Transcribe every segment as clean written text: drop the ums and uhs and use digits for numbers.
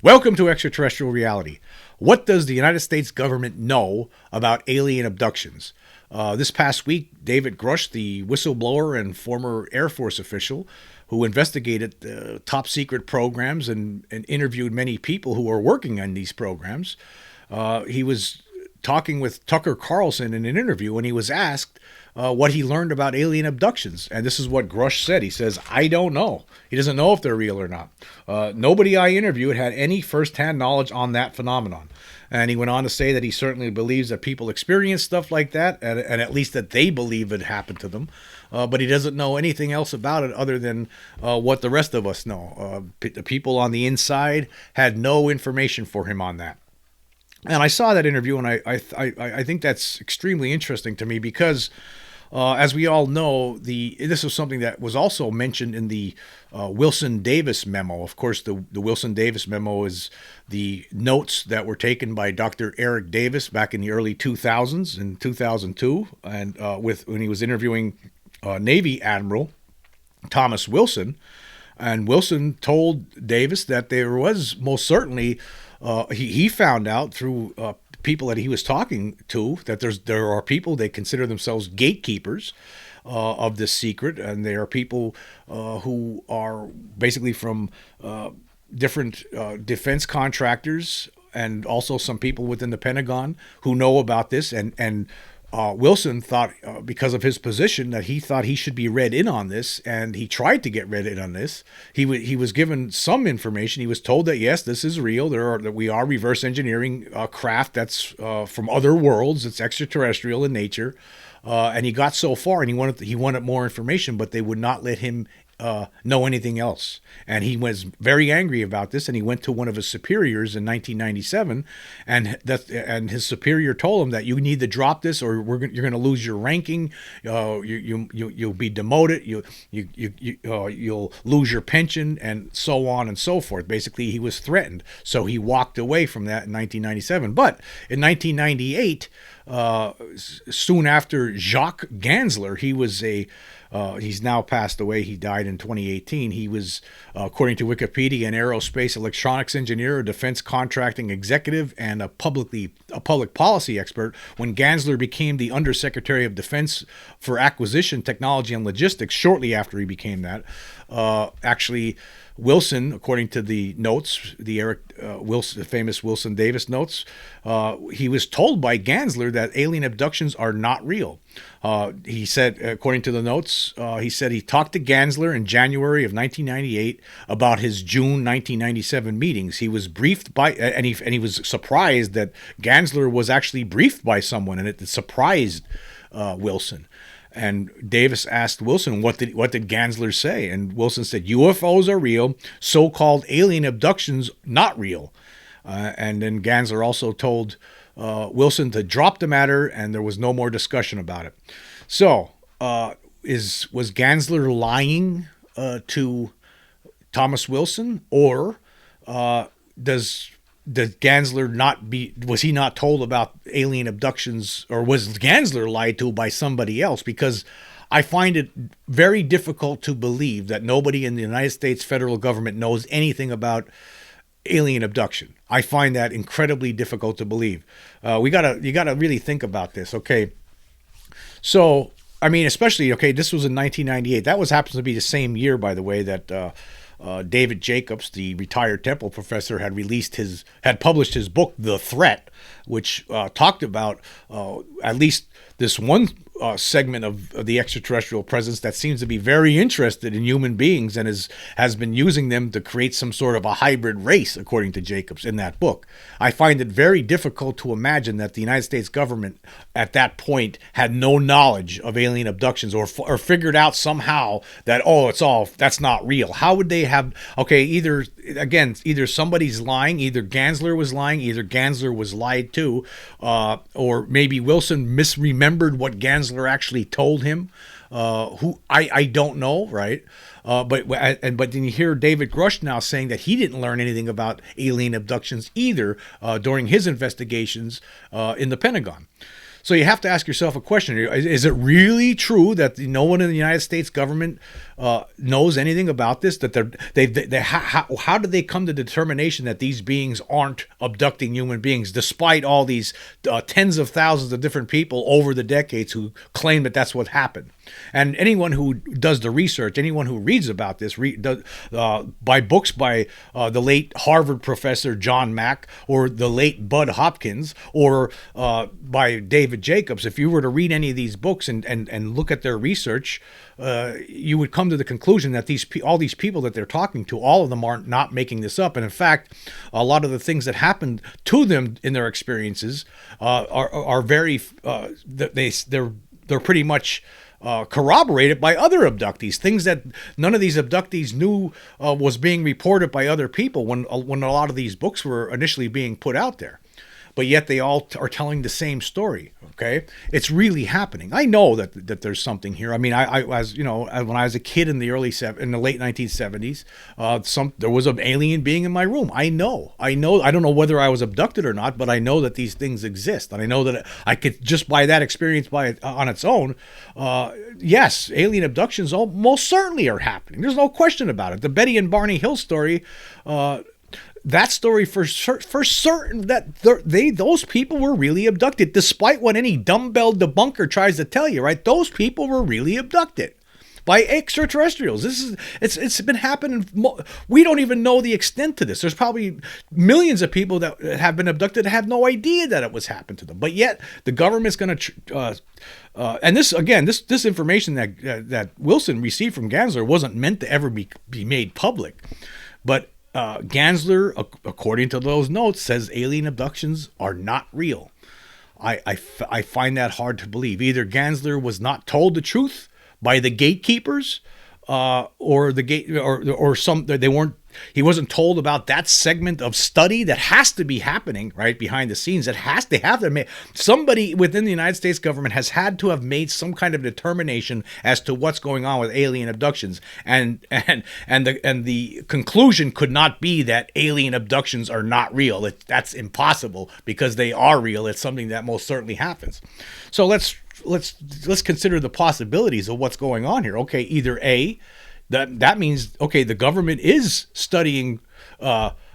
Welcome to Extraterrestrial Reality. What does the United States government know about alien abductions? This past week, David Grusch, the whistleblower and former Air Force official who investigated top secret programs and interviewed many people who are working on these programs, he was talking with Tucker Carlson in an interview when he was asked what he learned about alien abductions. And this is what Grusch said. He says, I don't know. He doesn't know if they're real or not. Nobody I interviewed had any firsthand knowledge on that phenomenon. And he went on to say that he certainly believes that people experience stuff like that, and at least that they believe it happened to them. But he doesn't know anything else about it other than what the rest of us know. The people on the inside had no information for him on that. And I saw that interview, and I think that's extremely interesting to me because, as we all know, this was something that was also mentioned in the Wilson Davis memo. Of course, the Wilson Davis memo is the notes that were taken by Dr. Eric Davis back in the early 2000s, in 2002, and when he was interviewing Navy Admiral Thomas Wilson. And Wilson told Davis that there was most certainly, he found out through people that he was talking to that there are people, they consider themselves gatekeepers of this secret, and they are people who are basically from different defense contractors and also some people within the Pentagon who know about this. And Wilson thought, because of his position, that he thought he should be read in on this, and he tried to get read in on this. He was given some information. He was told that yes, this is real. That we are reverse engineering craft that's from other worlds. It's extraterrestrial in nature, and he got so far, and he wanted more information, but they would not let him know anything else. And he was very angry about this, and he went to one of his superiors in 1997, and his superior told him that you need to drop this, or you're going to lose your ranking. You'll be demoted. You'll lose your pension, and so on and so forth. Basically, he was threatened, so he walked away from that in 1997. But in 1998, soon after Jacques Gansler, he's now passed away. He died in 2018. He was, according to Wikipedia, an aerospace electronics engineer, a defense contracting executive, and a public policy expert. When Gansler became the Undersecretary of Defense for Acquisition, Technology, and Logistics, shortly after he became that, actually, Wilson, according to the notes, the famous Wilson Davis notes, he was told by Gansler that alien abductions are not real. He said, according to the notes, he said he talked to Gansler in January of 1998 about his June 1997 meetings. He was briefed by, and he was surprised that Gansler was actually briefed by someone, and it surprised Wilson. And Davis asked Wilson, what did Gansler say? And Wilson said, UFOs are real, so-called alien abductions not real. And then Gansler also told Wilson to drop the matter, and there was no more discussion about it. So, was Gansler lying to Thomas Wilson, or does Gansler was he not told about alien abductions, or was Gansler lied to by somebody else? Because I find it very difficult to believe that nobody in the United States federal government knows anything about alien abduction. I find that incredibly difficult to believe. You gotta really think about this, okay? So, I mean, especially, okay, this was in 1998. That happens to be the same year, by the way, that David Jacobs, the retired Temple professor, had published his book, The Threat, which talked about at least this one segment of the extraterrestrial presence that seems to be very interested in human beings and has been using them to create some sort of a hybrid race, according to Jacobs in that book. I find it very difficult to imagine that the United States government at that point had no knowledge of alien abductions or figured out somehow that, that's not real. How would they have, okay, either somebody's lying, either Gansler was lying, either Gansler was lied to, or maybe Wilson misremembered what Gansler actually told him. I don't know, right? But then you hear David Grusch now saying that he didn't learn anything about alien abductions either during his investigations in the Pentagon. So you have to ask yourself a question: Is it really true that no one in the United States government knows anything about this? That how did they come to the determination that these beings aren't abducting human beings, despite all these tens of thousands of different people over the decades who claim that that's what happened? And anyone who does the research, anyone who reads about this, by books by the late Harvard professor John Mack, or the late Bud Hopkins, or by David Jacobs, if you were to read any of these books and look at their research, you would come to the conclusion that all these people that they're talking to, all of them are not making this up. And in fact, a lot of the things that happened to them in their experiences are very they're pretty much corroborated by other abductees, things that none of these abductees knew was being reported by other people when a lot of these books were initially being put out there. But yet they all are telling the same story. Okay, it's really happening. I know that there's something here. I mean, I was, when I was a kid in the late 1970s, there was an alien being in my room. I know. I don't know whether I was abducted or not, but I know that these things exist, and I know that I could, just by that experience on its own, yes, alien abductions most certainly are happening. There's no question about it. The Betty and Barney Hill story. That story for certain that those people were really abducted, despite what any dumbbell debunker tries to tell you, right? Those people were really abducted by extraterrestrials. It's been happening. We don't even know the extent to this. There's probably millions of people that have been abducted that have no idea that it was happened to them. But yet the government's going to and this information that Wilson received from Gansler wasn't meant to ever be made public, but Gansler, according to those notes, says alien abductions are not real. I find that hard to believe. Either Gansler was not told the truth by the gatekeepers, or they weren't. He wasn't told about that segment of study that has to be happening right behind the scenes. Somebody within the United States government has had to have made some kind of determination as to what's going on with alien abductions, and the conclusion could not be that alien abductions are not real. That's impossible, because they are real. It's something that most certainly happens. So let's consider the possibilities of what's going on here. Okay, either A, that means, okay, the government is studying,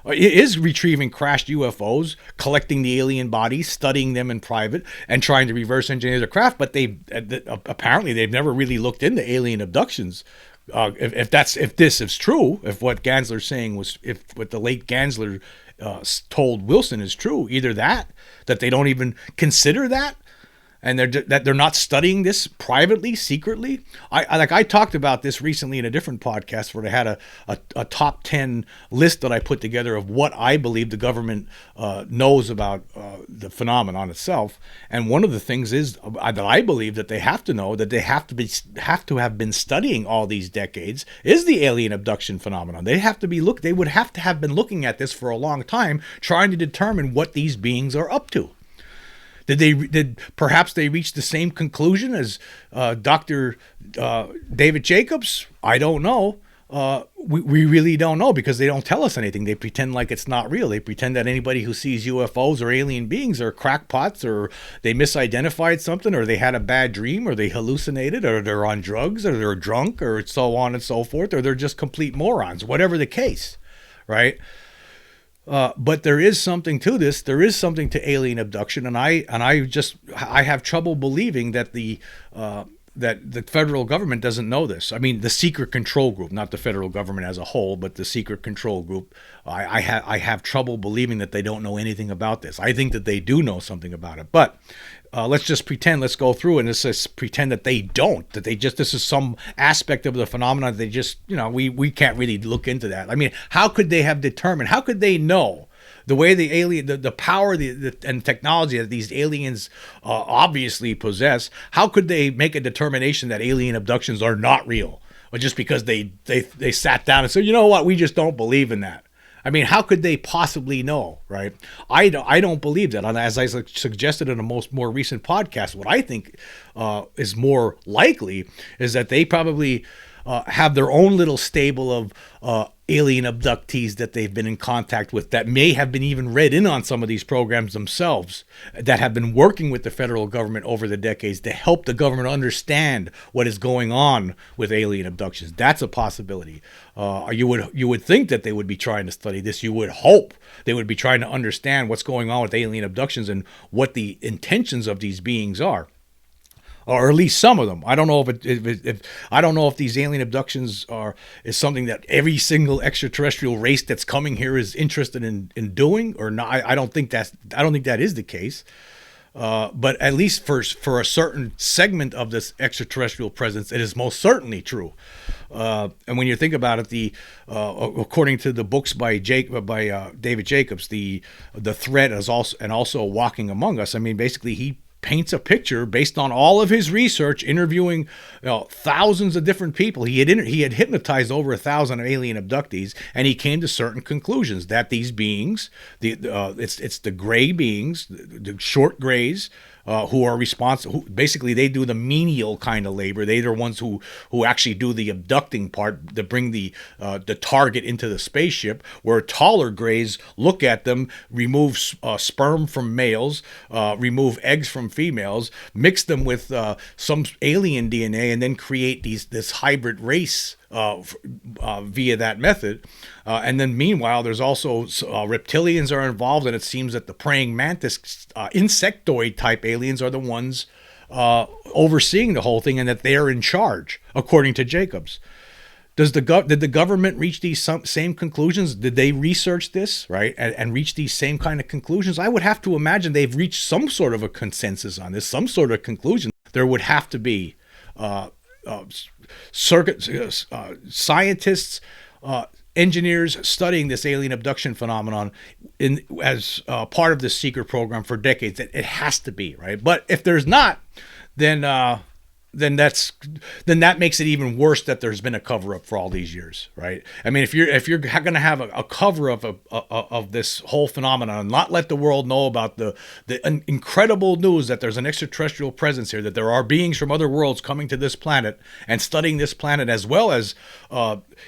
is retrieving crashed UFOs, collecting the alien bodies, studying them in private, and trying to reverse engineer their craft. But apparently they've never really looked into alien abductions. If this is true, if what Gansler's saying if what the late Gansler told Wilson is true, either that they don't even consider that, and they're not studying this privately, secretly. I talked about this recently in a different podcast where I had a top 10 list that I put together of what I believe the government knows about the phenomenon itself. And one of the things is that I believe that they have to know, that they have to have been studying all these decades, is the alien abduction phenomenon. They would have to have been looking at this for a long time, trying to determine what these beings are up to. Did perhaps they reach the same conclusion as Dr. David Jacobs? I don't know. We really don't know, because they don't tell us anything. They pretend like it's not real. They pretend that anybody who sees UFOs or alien beings are crackpots, or they misidentified something, or they had a bad dream, or they hallucinated, or they're on drugs, or they're drunk, or so on and so forth, or they're just complete morons, whatever the case, right? But there is something to this. There is something to alien abduction, and I have trouble believing that that the federal government doesn't know this. I mean, the secret control group, not the federal government as a whole, but the secret control group. I have trouble believing that they don't know anything about this. I think that they do know something about it, but let's just pretend. Let's go through and let's just pretend that they don't. That this is some aspect of the phenomenon. They just, we can't really look into that. I mean, how could they have determined? How could they know the way the alien, the power, and technology that these aliens obviously possess? How could they make a determination that alien abductions are not real, or just because they sat down and said, you know what, we just don't believe in that? I mean, how could they possibly know, right? I don't believe that. And as I suggested in a more recent podcast, what I think is more likely is that they probably have their own little stable of alien abductees that they've been in contact with, that may have been even read in on some of these programs themselves, that have been working with the federal government over the decades to help the government understand what is going on with alien abductions. That's a possibility. You would think that they would be trying to study this. You would hope they would be trying to understand what's going on with alien abductions and what the intentions of these beings are. Or at least some of them. I don't know if these alien abductions is something that every single extraterrestrial race that's coming here is interested in doing or not. I don't think that is the case. But at least for a certain segment of this extraterrestrial presence, it is most certainly true. And when you think about it, according to the books by David Jacobs, the threat is also walking among us. I mean, basically he paints a picture based on all of his research, interviewing thousands of different people. He had hypnotized over 1,000 alien abductees, and he came to certain conclusions that these beings, it's the gray beings, the short grays, who are responsible. Basically, they do the menial kind of labor. They're the ones who actually do the abducting part, to bring the target into the spaceship. Where taller grays look at them, remove sperm from males, remove eggs from females, mix them with some alien DNA, and then create this hybrid race via that method. And then meanwhile, there's also reptilians are involved, and it seems that the praying mantis, insectoid type aliens are the ones overseeing the whole thing, and that they're in charge, according to Jacobs. Did the government reach these same conclusions? Did they research this, right, and reach these same kind of conclusions? I would have to imagine they've reached some sort of a consensus on this, some sort of conclusion. There would have to be scientists, engineers studying this alien abduction phenomenon as part of this secret program for decades. It has to be, right? But if there's not, then that makes it even worse that there's been a cover up for all these years, right? I mean, if you're going to have a cover up of this whole phenomenon and not let the world know about the incredible news that there's an extraterrestrial presence here, that there are beings from other worlds coming to this planet and studying this planet, as well as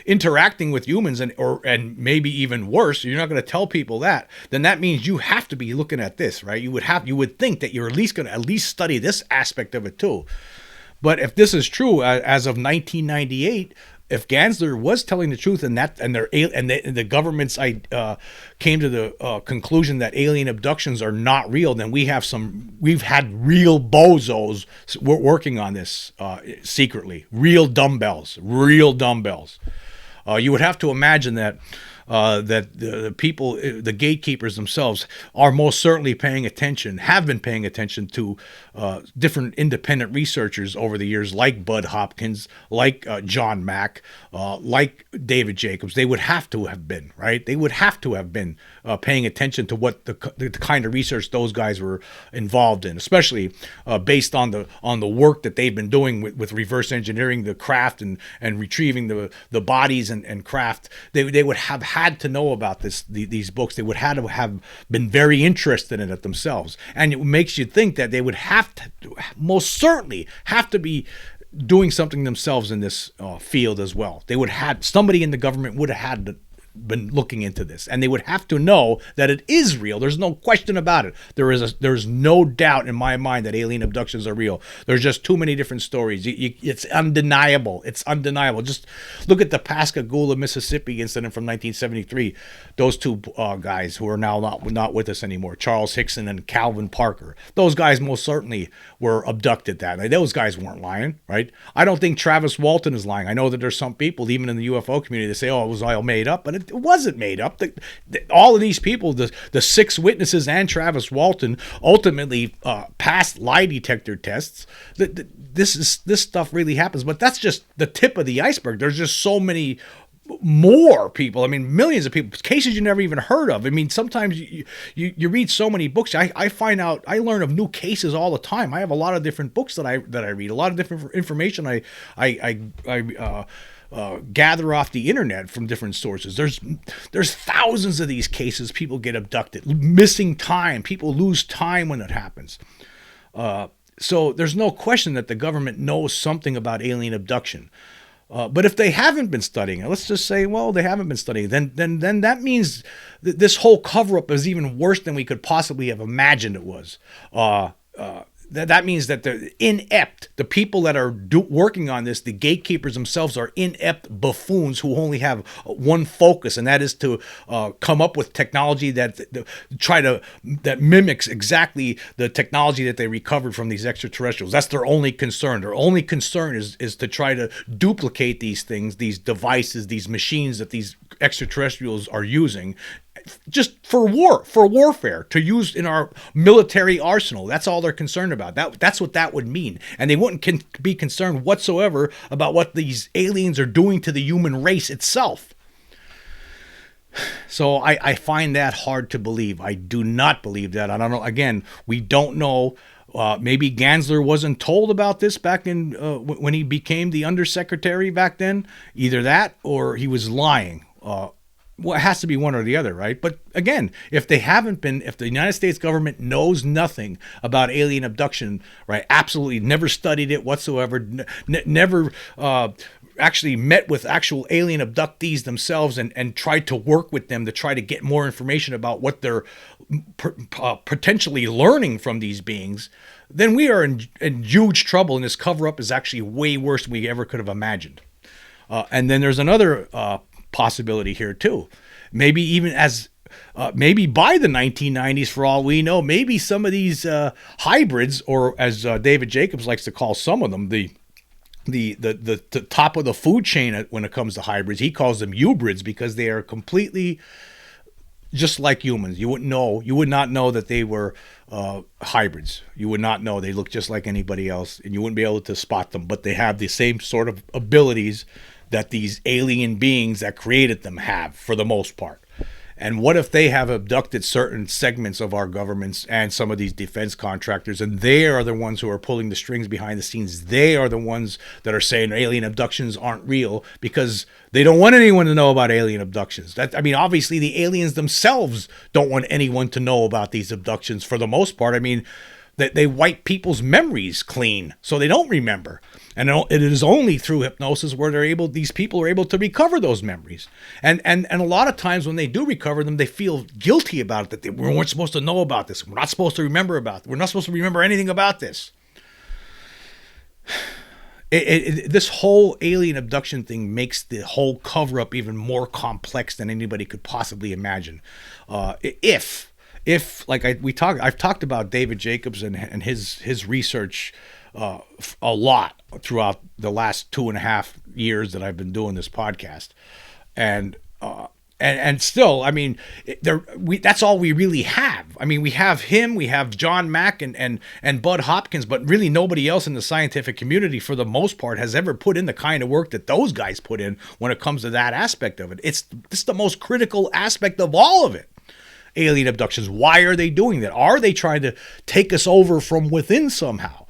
interacting with humans, and maybe even worse, you're not going to tell people that, then that means you have to be looking at this, right? You would think that you're at least going to study this aspect of it too. But if this is true, as of 1998, if Gansler was telling the truth, and the governments came to the conclusion that alien abductions are not real, then we've had real bozos working on this secretly, real dumbbells. You would have to imagine that the people, the gatekeepers themselves, are most certainly have been paying attention to different independent researchers over the years, like Bud Hopkins, like John Mack, like David Jacobs. They would have to have been, right? They would have to have been paying attention to what the kind of research those guys were involved in, especially based on the work that they've been doing with reverse engineering the craft and retrieving the bodies and craft. They would have had to know about these books. They would have been very interested in it themselves, and it makes you think that they would most certainly have to be doing something themselves in this field as well. Somebody in the government would have been looking into this, and they would have to know that it is real. There's no question about it. There's no doubt in my mind that alien abductions are real. There's just too many different stories. It's undeniable. Just look at the Pascagoula, Mississippi incident from 1973. Those two guys who are now not with us anymore, Charles Hickson and Calvin Parker. Those guys most certainly were abducted that night. Those guys weren't lying, right? I don't think Travis Walton is lying. I know that there's some people, even in the UFO community, that say, "Oh, it was all made up," but it wasn't made up. All of these people, the 6 witnesses and Travis Walton, ultimately passed lie detector tests. This stuff really happens, but that's just the tip of the iceberg. There's just so many more people. I mean, millions of people, cases you never even heard of. I mean, sometimes you read so many books. I find out, I learn of new cases all the time. I have a lot of different books that I read, a lot of different information I gather off the internet from different sources. There's thousands of these cases. People get abducted, missing time. People lose time when it happens. So there's no question that the government knows something about alien abduction. But if they haven't been studying it, let's just say, well, they haven't been studying it, then that means this whole cover-up is even worse than we could possibly have imagined it was. That means that the inept, the people that are working on this, the gatekeepers themselves are inept buffoons who only have one focus, and that is to come up with technology that mimics exactly the technology that they recovered from these extraterrestrials. That's their only concern. Their only concern is to try to duplicate these things, these devices, these machines that these extraterrestrials are using, just for warfare, to use in our military arsenal. That's all they're concerned about. That's what that would mean. And they wouldn't be concerned whatsoever about what these aliens are doing to the human race itself. So I find that hard to believe. I do not believe that. I don't know. Again, we don't know. Maybe Gansler wasn't told about this back in when he became the undersecretary back then. Either that or he was lying. Well, it has to be one or the other, right? But again, if the United States government knows nothing about alien abduction, right? Absolutely never studied it whatsoever, never actually met with actual alien abductees themselves and tried to work with them to try to get more information about what they're potentially learning from these beings, then we are in huge trouble, and this cover-up is actually way worse than we ever could have imagined. And then there's another possibility here too. Maybe even maybe by the 1990s, for all we know, maybe some of these hybrids, or as David Jacobs likes to call some of them, the top of the food chain when it comes to hybrids, he calls them hybrids because they are completely just like humans. You would not know that they were hybrids. You would not know. They look just like anybody else, and you wouldn't be able to spot them, but they have the same sort of abilities that these alien beings that created them have, for the most part. And what if they have abducted certain segments of our governments and some of these defense contractors, and they are the ones who are pulling the strings behind the scenes? They are the ones that are saying alien abductions aren't real because they don't want anyone to know about alien abductions. Obviously the aliens themselves don't want anyone to know about these abductions for the most part. They wipe people's memories clean so they don't remember. And it is only through hypnosis where these people are able to recover those memories. And a lot of times when they do recover them, they feel guilty about it, that we weren't supposed to know about this. We're not supposed to remember we're not supposed to remember anything about this. This whole alien abduction thing makes the whole cover-up even more complex than anybody could possibly imagine. I've talked about David Jacobs and his research a lot throughout the last 2.5 years that I've been doing this podcast, and still, that's all we really have. We have him, we have John Mack and Bud Hopkins, but really nobody else in the scientific community, for the most part, has ever put in the kind of work that those guys put in when it comes to that aspect of it. It's the most critical aspect of all of it. Alien abductions. Why are they doing that? Are they trying to take us over from within somehow?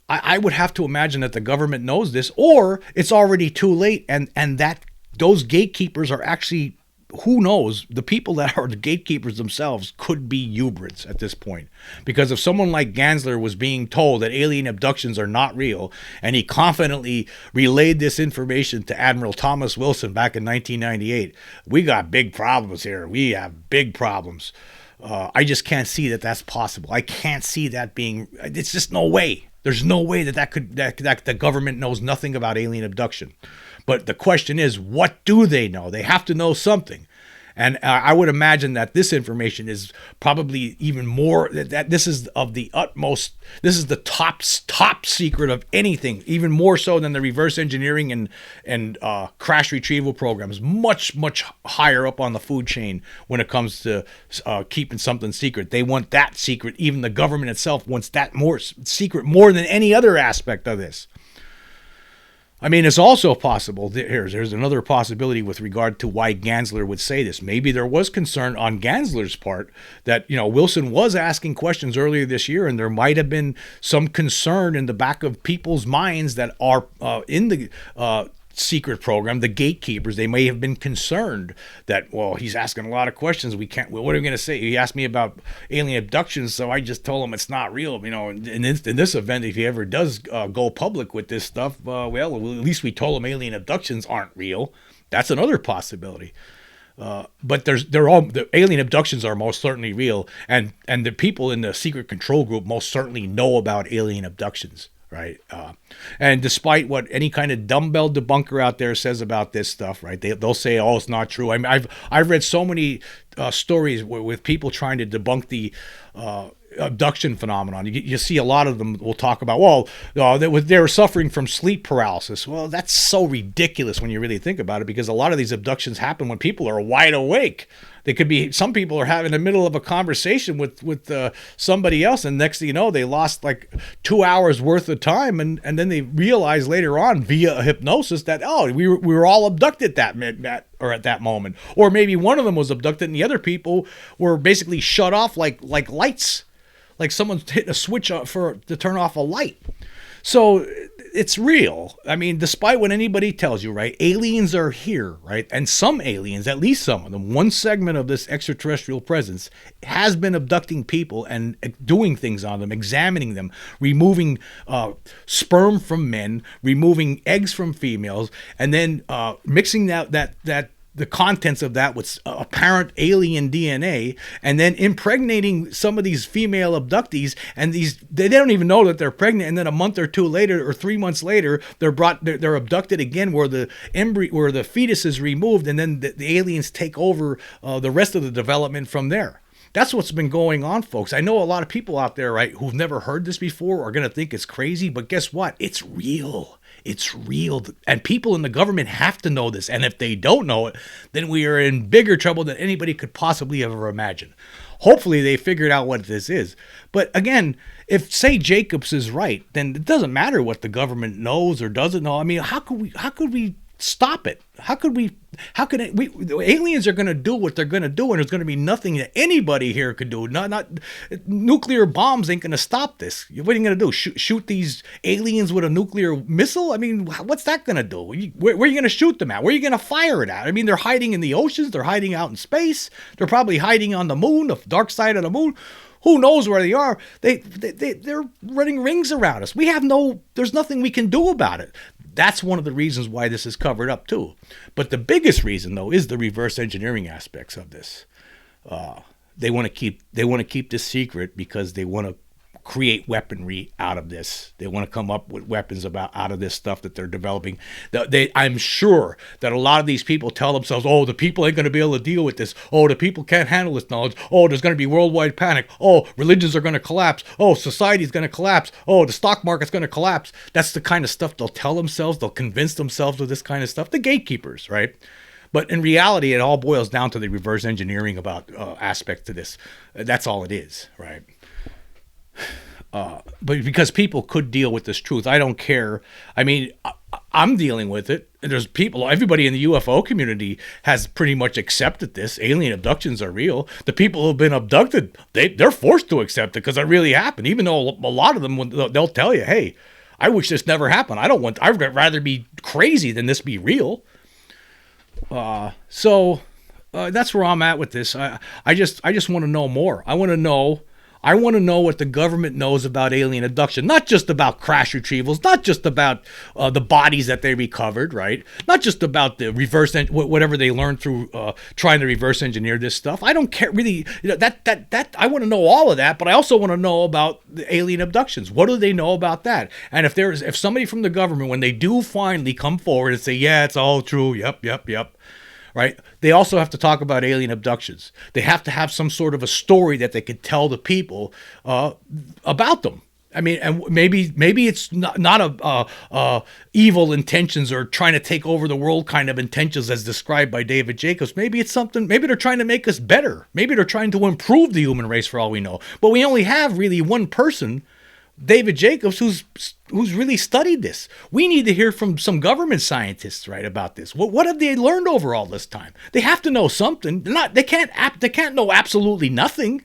I would have to imagine that the government knows this, or it's already too late, and that those gatekeepers are actually, who knows, the people that are the gatekeepers themselves could be hybrids at this point. Because if someone like Gansler was being told that alien abductions are not real, and he confidently relayed this information to Admiral Thomas Wilson back in 1998, we got big problems here. We have big problems. I just can't see that that's possible. I can't see that being. It's just no way. There's no way that the government knows nothing about alien abduction. But the question is, what do they know? They have to know something. And I would imagine that this information is probably even more, that this is of the utmost, this is the top secret of anything, even more so than the reverse engineering and crash retrieval programs, much higher up on the food chain when it comes to keeping something secret. They want that secret. Even the government itself wants that more secret more than any other aspect of this. It's also possible, here's another possibility with regard to why Gansler would say this. Maybe there was concern on Gansler's part that, Wilson was asking questions earlier this year, and there might have been some concern in the back of people's minds that are in the secret program, the gatekeepers, they may have been concerned that, well, he's asking a lot of questions. We can't, what are we going to say? He asked me about alien abductions, so I just told him it's not real. You know, in this event, if he ever does go public with this stuff, well, at least we told him alien abductions aren't real. That's another possibility. But the alien abductions are most certainly real, and the people in the secret control group most certainly know about alien abductions. Right. And despite what any kind of dumbbell debunker out there says about this stuff, right, they'll say, oh, it's not true. I mean, I've read so many stories with people trying to debunk the abduction phenomenon. You see a lot of them will talk about, well, they were suffering from sleep paralysis. Well, that's so ridiculous when you really think about it, because a lot of these abductions happen when people are wide awake. They could be, some people are having the middle of a conversation with somebody else, and next thing you know, they lost like 2 hours worth of time, and then they realize later on via hypnosis that, oh, we were all abducted at that moment, or maybe one of them was abducted and the other people were basically shut off like lights, like someone's hitting a switch to turn off a light. So it's real. I mean, despite what anybody tells you, right? Aliens are here, right? And some aliens, at least some of them, one segment of this extraterrestrial presence has been abducting people and doing things on them, examining them, removing sperm from men, removing eggs from females, and then mixing that the contents of that with apparent alien DNA, and then impregnating some of these female abductees, and they don't even know that they're pregnant, and then a month or two later or 3 months later they're abducted again, where the fetus is removed, and then the aliens take over the rest of the development from there. That's what's been going on, folks. I know a lot of people out there, right, who've never heard this before are going to think it's crazy, but guess what? It's real. It's real. And people in the government have to know this. And if they don't know it, then we are in bigger trouble than anybody could possibly ever imagine. Hopefully they figured out what this is. But again, if, say, Jacobs is right, then it doesn't matter what the government knows or doesn't know. I mean, how could we stop it? The aliens are going to do what they're going to do, and there's going to be nothing that anybody here could do. Not nuclear bombs ain't going to stop this. What are you going to do? Shoot these aliens with a nuclear missile? I mean, what's that going to do? Where are you going to shoot them at? Where are you going to fire it at? I mean, they're hiding in the oceans. They're hiding out in space. They're probably hiding on the moon, the dark side of the moon. Who knows where they are? They're running rings around us. There's nothing we can do about it. That's one of the reasons why this is covered up too. But the biggest reason, though, is the reverse engineering aspects of this. They want to keep this secret because they want to create weaponry out of this. They want to come up with weapons out of this stuff that they're developing. I'm sure that a lot of these people tell themselves, oh, the people ain't going to be able to deal with this. Oh, the people can't handle this knowledge. Oh, there's going to be worldwide panic. Oh, religions are going to collapse. Oh, society's going to collapse. Oh, the stock market's going to collapse. That's the kind of stuff they'll tell themselves. They'll convince themselves of this kind of stuff. The gatekeepers, right? But in reality, it all boils down to the reverse engineering about aspect to this. That's all it is, right? But because people could deal with this truth, I don't care. I mean, I'm dealing with it. There's people, everybody in the UFO community has pretty much accepted this. Alien abductions are real. The people who've been abducted, they're forced to accept it because it really happened. Even though a lot of them, they'll tell you, hey, I wish this never happened. I'd rather be crazy than this be real. So that's where I'm at with this. I just want to know more. I want to know what the government knows about alien abduction, not just about crash retrievals, not just about the bodies that they recovered, right? Not just about the whatever they learned through trying to reverse engineer this stuff. I don't care really. That I want to know all of that, but I also want to know about the alien abductions. What do they know about that? And if somebody from the government, when they do finally come forward and say, yeah, it's all true, yep. Right? They also have to talk about alien abductions. They have to have some sort of a story that they could tell the people about them. I mean, and maybe it's not a evil intentions or trying to take over the world kind of intentions as described by David Jacobs. Maybe it's something. Maybe they're trying to make us better. Maybe they're trying to improve the human race for all we know. But we only have really one person, David Jacobs, who's really studied this. We need to hear from some government scientists, right, about this. What have they learned over all this time? They have to know something. They can't know absolutely nothing.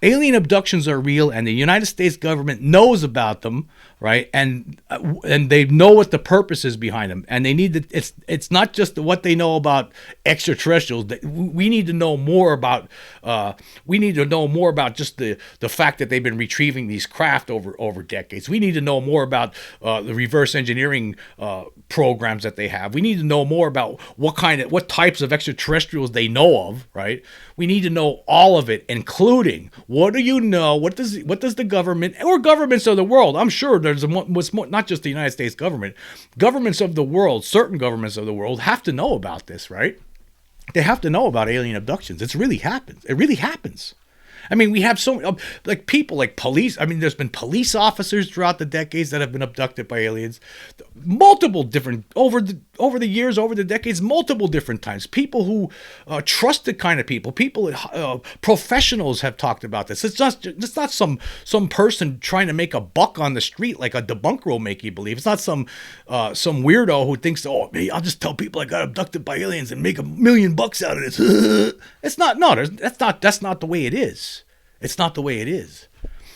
Alien abductions are real, and the United States government knows about them, right? And they know what the purpose is behind them, and they need to. It's not just what they know about extraterrestrials. We need to know more about. We need to know more about just the fact that they've been retrieving these craft over decades. We need to know more about the reverse engineering programs that they have. We need to know more about what types of extraterrestrials they know of, right? We need to know all of it, including what do you know? What does the government or governments of the world? I'm sure there's not just the United States government. Governments of the world, certain governments of the world, have to know about this, right? They have to know about alien abductions. It really happens. It really happens. I mean, we have so like people like police. I mean, there's been police officers throughout the decades that have been abducted by aliens, multiple different over the years, over the decades, multiple different times. People who trusted kind of people, professionals have talked about this. It's not some person trying to make a buck on the street like a debunker will make you believe. It's not some weirdo who thinks, oh, hey, I'll just tell people I got abducted by aliens and make $1 million out of this. It's not. No, that's not the way it is. It's not the way it is.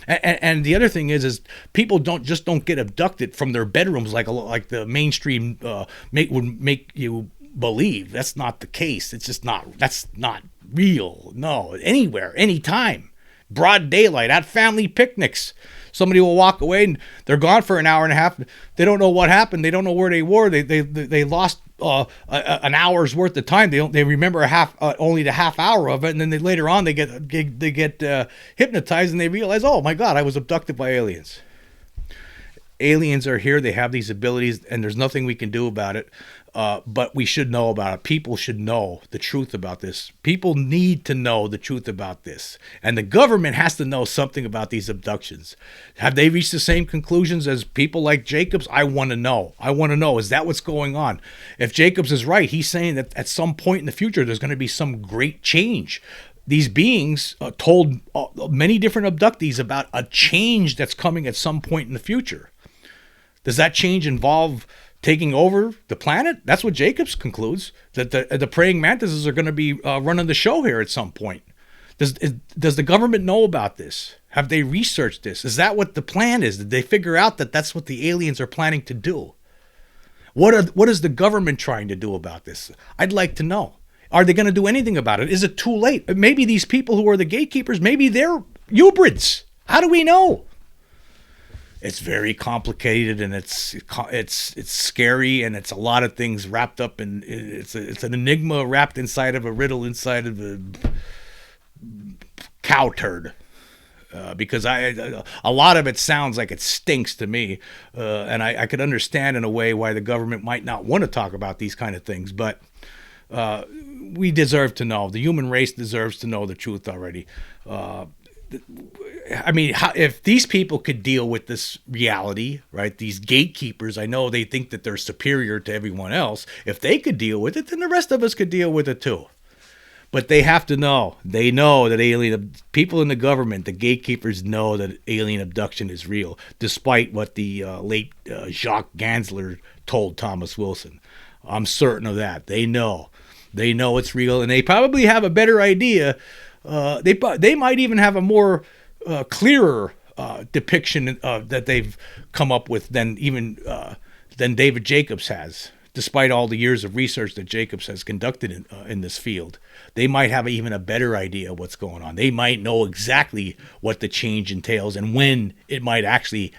And the other thing is people don't get abducted from their bedrooms like the mainstream would make you believe. That's not the case. It's just not. That's not real. No, anywhere, anytime, broad daylight, at family picnics. Somebody will walk away and they're gone for an hour and a half. They don't know what happened. They don't know where they were. They lost an hour's worth of time. They remember only the half hour of it, and then later on they get hypnotized and they realize, oh my God, I was abducted by aliens. Aliens are here. They have these abilities, and there's nothing we can do about it. But we should know about it. People should know the truth about this. People need to know the truth about this. And the government has to know something about these abductions. Have they reached the same conclusions as people like Jacobs? I want to know. Is that what's going on? If Jacobs is right, he's saying that at some point in the future, there's going to be some great change. These beings told many different abductees about a change that's coming at some point in the future. Does that change involve taking over the planet? That's what Jacobs concludes, that the praying mantises are going to be running the show here at some point. Does the government know about this? Have they researched this? Is that what the plan is? Did they figure out that that's what the aliens are planning to do? What is the government trying to do about this? I'd like to know. Are they going to do anything about it? Is it too late? Maybe these people who are the gatekeepers, maybe they're hybrids. How do we know? It's very complicated, and it's scary, and it's a lot of things wrapped up in. It's an enigma wrapped inside of a riddle inside of a cow turd. Because a lot of it sounds like it stinks to me, and I could understand in a way why the government might not want to talk about these kind of things, but we deserve to know. The human race deserves to know the truth already. I mean, if these people could deal with this reality, right? These gatekeepers, I know they think that they're superior to everyone else. If they could deal with it, then the rest of us could deal with it too. But they have to know. They know that people in the government, the gatekeepers, know that alien abduction is real, despite what the late Jacques Gansler told Thomas Wilson. I'm certain of that. They know. They know it's real, and they probably have a better idea. They might even have a more clearer depiction that they've come up with than David Jacobs has, despite all the years of research that Jacobs has conducted in this field. They might have even a better idea of what's going on. They might know exactly what the change entails and when it might actually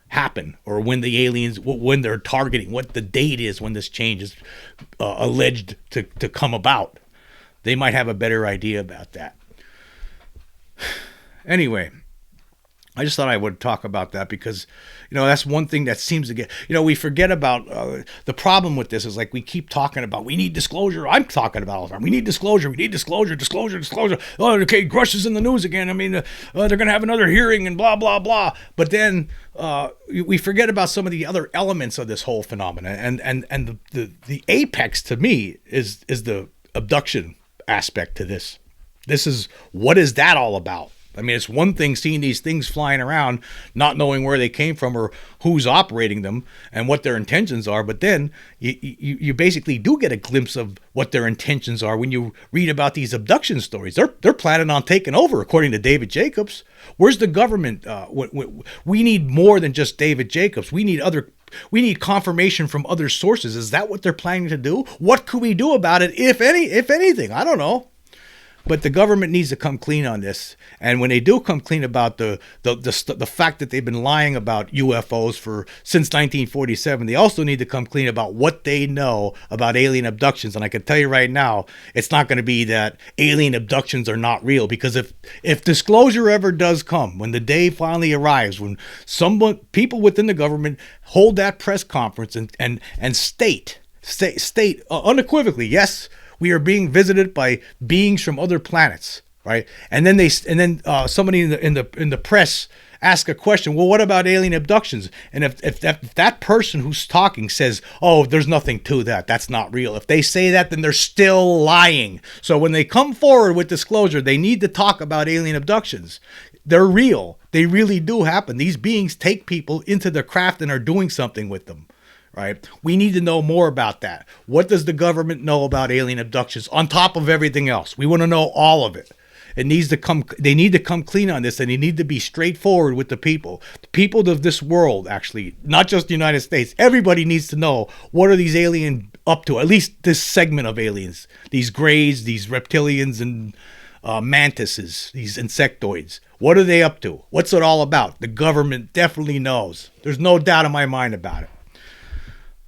happen, or when the aliens, when they're targeting, what the date is when this change is alleged to come about. They might have a better idea about that. Anyway, I just thought I would talk about that because, that's one thing that seems to get, we forget about the problem with this is like we keep talking about, we need disclosure. I'm talking about all the time. We need disclosure. disclosure. Oh, okay, Grusch is in the news again. I mean, they're going to have another hearing and blah, blah, blah. But then we forget about some of the other elements of this whole phenomenon. And the apex to me is the abduction aspect to this. What is that all about? I mean, it's one thing seeing these things flying around, not knowing where they came from or who's operating them and what their intentions are. But then you basically do get a glimpse of what their intentions are when you read about these abduction stories. They're planning on taking over, according to David Jacobs. Where's the government? We need more than just David Jacobs. We need confirmation from other sources. Is that what they're planning to do? What could we do about it, if anything? I don't know. But the government needs to come clean on this. And when they do come clean about the fact that they've been lying about UFOs since 1947, they also need to come clean about what they know about alien abductions. And I can tell you right now, it's not going to be that alien abductions are not real. Because if disclosure ever does come, when the day finally arrives, when people within the government hold that press conference and state unequivocally, yes, we are being visited by beings from other planets, right? And then somebody in the press ask a question. Well, what about alien abductions? And if that person who's talking says, "Oh, there's nothing to that. That's not real." If they say that, then they're still lying. So when they come forward with disclosure, they need to talk about alien abductions. They're real. They really do happen. These beings take people into their craft and are doing something with them. Right? We need to know more about that. What does the government know about alien abductions on top of everything else? We want to know all of it. They need to come clean on this, and they need to be straightforward with the people. The people of this world, actually, not just the United States. Everybody needs to know, what are these aliens up to? At least this segment of aliens. These greys, these reptilians, and mantises, these insectoids. What are they up to? What's it all about? The government definitely knows. There's no doubt in my mind about it.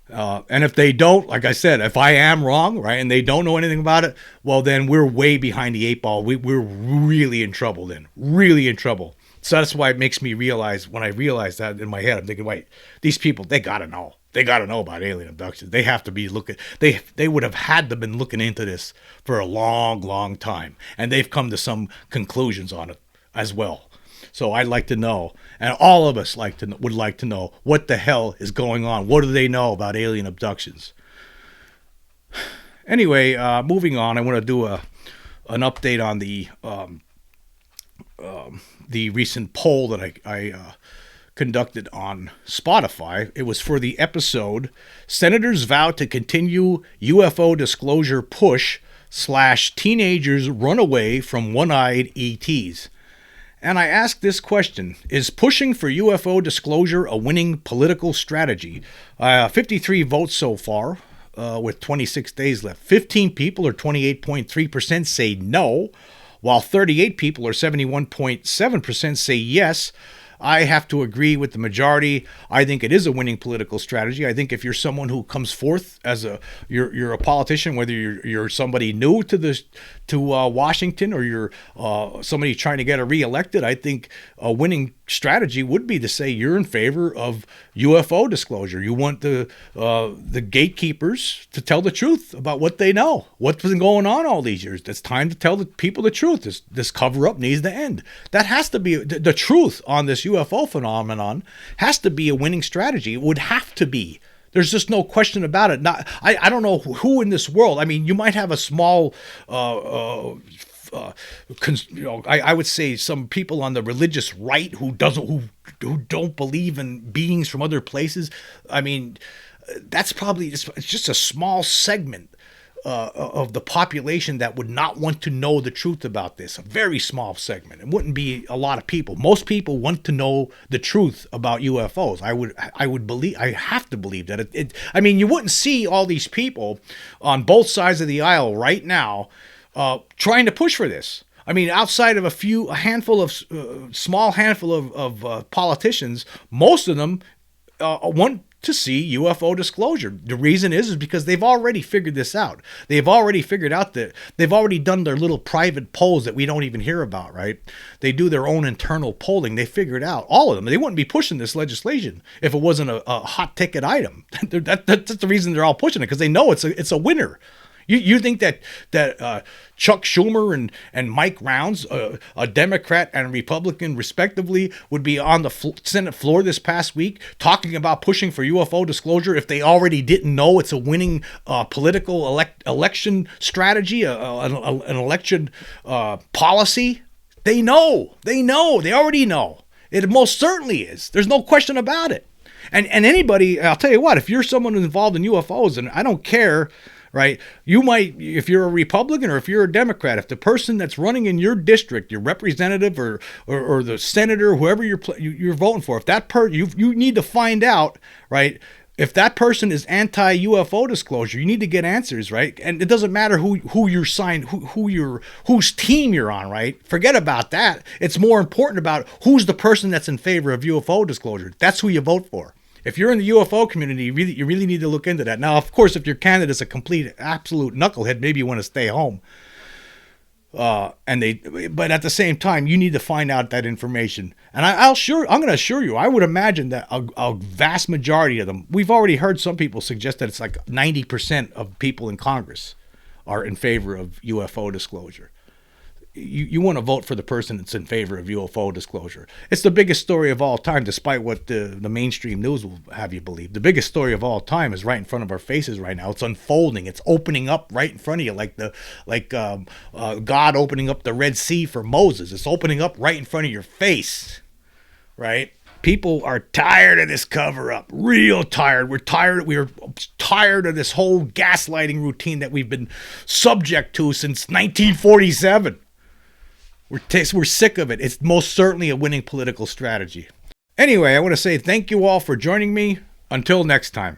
And if they don't, like I said, if I am wrong, right, and they don't know anything about it, well, then we're way behind the eight ball. We're really in trouble then, really in trouble. So that's why it makes me realize, when I realize that in my head, I'm thinking, wait, these people, they got to know. They got to know about alien abductions. They have to be looking, they would have had to been looking into this for a long, long time. And they've come to some conclusions on it as well. So I'd like to know, and all of us would like to know, what the hell is going on? What do they know about alien abductions? Anyway, moving on, I want to do an update on the recent poll that I conducted on Spotify. It was for the episode "Senators Vow to Continue UFO Disclosure Push / Teenagers Run Away from One-Eyed ETs." And I asked this question: is pushing for UFO disclosure a winning political strategy? 53 votes so far, with 26 days left. 15 people, or 28.3%, say no, while 38 people, or 71.7%, say yes. I have to agree with the majority. I think it is a winning political strategy. I think if you're someone who comes forth as you're a politician, whether you're somebody new to Washington, or you're somebody trying to get reelected, I think a winning strategy would be to say you're in favor of UFO disclosure. You want the gatekeepers to tell the truth about what they know, what's been going on all these years. It's time to tell the people the truth. This cover-up needs to end. That has to be the truth on this UFO phenomenon. Has to be a winning strategy. It would have to be. There's just no question about it. I don't know who in this world. I mean, you might have a small, I would say some people on the religious right who don't believe in beings from other places. I mean, that's probably it's just a small segment of the population that would not want to know the truth about this. A very small segment. It wouldn't be a lot of people. Most people want to know the truth about UFOs. I would believe. I have to believe that I mean, you wouldn't see all these people on both sides of the aisle right now trying to push for this. I mean, outside of a small handful of politicians, most of them want to see UFO disclosure. The reason is because they've already figured this out. They've already figured out that they've already done their little private polls that we don't even hear about, right? They do their own internal polling. They figured out, all of them. They wouldn't be pushing this legislation if it wasn't a hot ticket item. That's the reason they're all pushing it, because they know it's a winner. You think that Chuck Schumer and Mike Rounds, a Democrat and a Republican respectively, would be on the Senate floor this past week talking about pushing for UFO disclosure if they already didn't know it's a winning political election strategy, an election policy? They know. They know. They already know. It most certainly is. There's no question about it. And anybody, I'll tell you what, if you're someone who's involved in UFOs, and I don't care, right? You might, if you're a Republican or if you're a Democrat, if the person that's running in your district, your representative or the senator, whoever you're voting for, if that you need to find out, right? If that person is anti-UFO disclosure, you need to get answers, right? And it doesn't matter who you're signed, whose team you're on, right? Forget about that. It's more important about who's the person that's in favor of UFO disclosure. That's who you vote for. If you're in the UFO community, you really need to look into that. Now, of course, if your candidate's a complete, absolute knucklehead, maybe you want to stay home. But at the same time, you need to find out that information. And I'm going to assure you, I would imagine that a vast majority of them, we've already heard some people suggest that it's like 90% of people in Congress are in favor of UFO disclosure. You want to vote for the person that's in favor of UFO disclosure. It's the biggest story of all time, despite what the mainstream news will have you believe. The biggest story of all time is right in front of our faces right now. It's unfolding. It's opening up right in front of you, like God opening up the Red Sea for Moses. It's opening up right in front of your face, right? People are tired of this cover-up, real tired. We're tired of this whole gaslighting routine that we've been subject to since 1947. We're sick of it. It's most certainly a winning political strategy. Anyway, I want to say thank you all for joining me. Until next time.